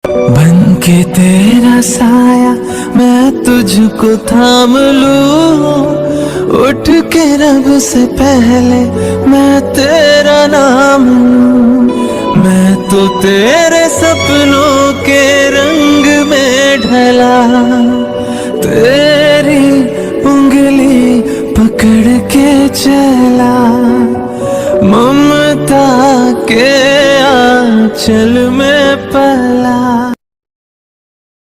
बन के तेरा साया मैं तुझको थाम लूं, उठ के रब से पहले मैं तेरा नाम लूं। मैं तो तेरे सपनों के रंग में ढला, तेरी उंगली पकड़ के चला, ममता के आंचल